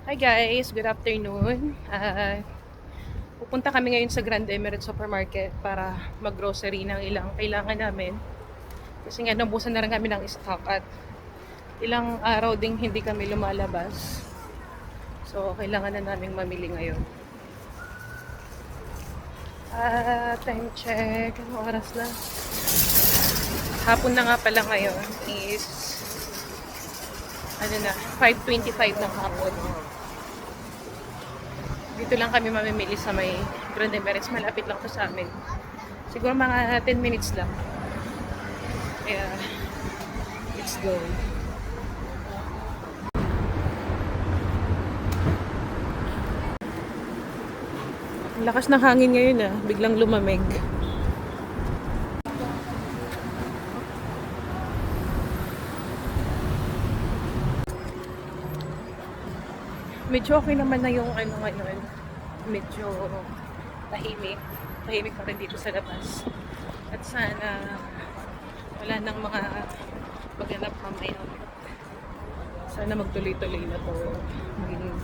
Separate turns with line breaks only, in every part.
Hi guys, good afternoon. Pupunta kami ngayon sa Grand Emirates Supermarket para mag-grocery ng ilang kailangan namin. Kasi nga nabusan na rin kami ng stock at ilang araw ding hindi kami lumalabas. So, kailangan na naming mamili ngayon. Time check. Anong oras na? Hapon na nga pala ngayon is 5:25 ng hapon. Dito lang kami mamimili sa may Grand Emirates. Malapit lang to sa amin. Siguro mga 10 minutes lang. Kaya, let's go. Ang lakas ng hangin ngayon biglang lumamig. Medyo okay naman na yung ngayon. Medyo tahimik. Tahimik pa rin dito sa labas. At sana wala nang mga maganap mamaya. Sana magtuloy-tuloy na to. Maging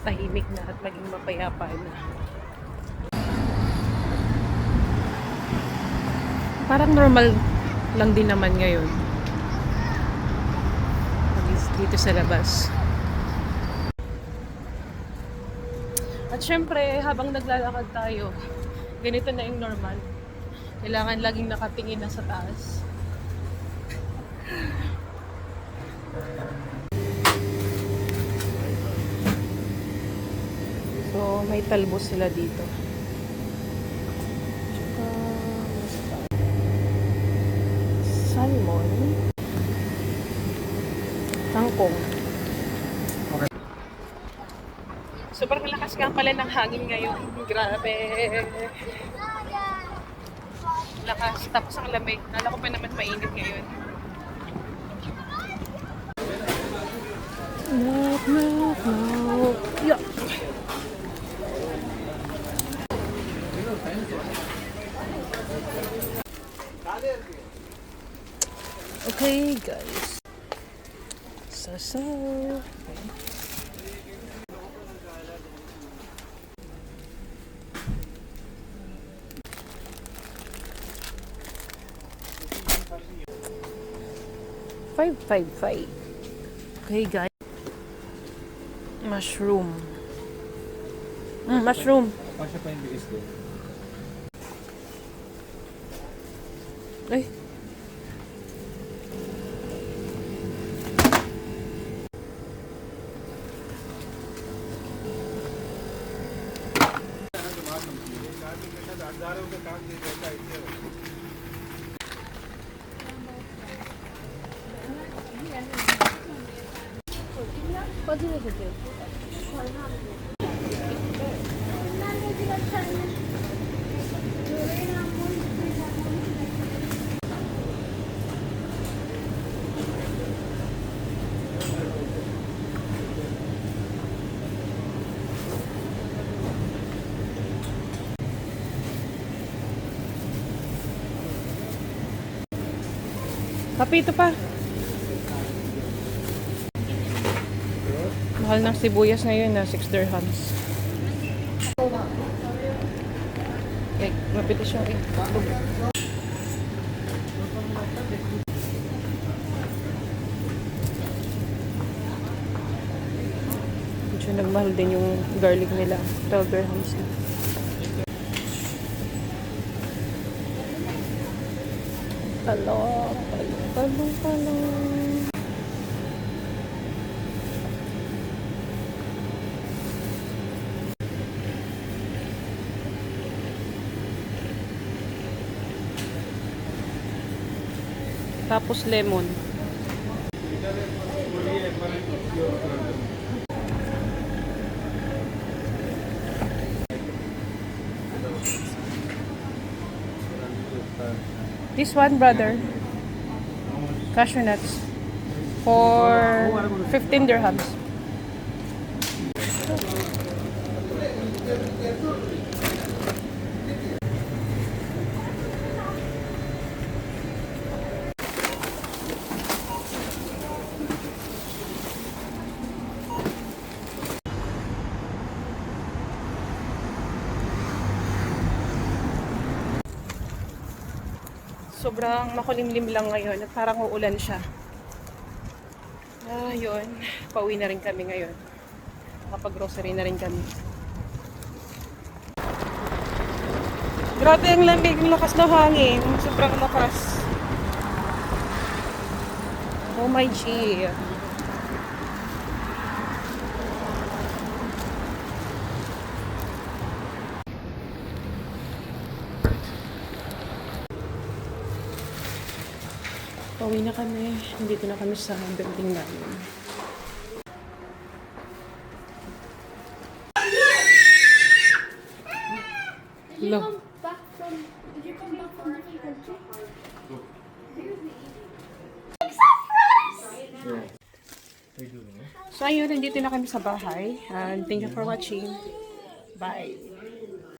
tahimik na at maging mapayapa na. Parang normal lang din naman ngayon. At least dito sa labas. At syempre, habang naglalakad tayo, ganito na yung normal. Kailangan laging nakatingin na sa taas. So, may talbos sila dito. Tsaka, salmon. Kangkong. Sobrang lakas nga pala ng hangin ngayon. Grabe. Lakas. Tapos ang lamig. Nala ko pa naman mainit ngayon. No. Yeah. Okay, guys. Sasaw. Okay. $5.55. Okay, guys. Mushroom. Mushroom.
Pasya pa yung bilis doon.
Ay. Kapito pa. Mahal ng sibuyas ngayon 6 dirhams. Okay, mabilis yung itlog. Medyo nagmahal din yung garlic nila. 12 dirhams na. Talong. Tapos lemon. This one, brother. Cashew nuts. For 15 dirhams. sobrang makulimlim lang ngayon at parang uulan siya. Yun. Pauwi na rin kami ngayon. Kapag-grocery na rin kami. Grabe ang lamig, ang lakas na hangin. Sobrang lakas. Oh my G. Pauwi na kami. Nandito na kami sa building namin. Hello.
Did you come back from different country?
So ayun, nandito na kami sa bahay. And thank you for watching. Bye.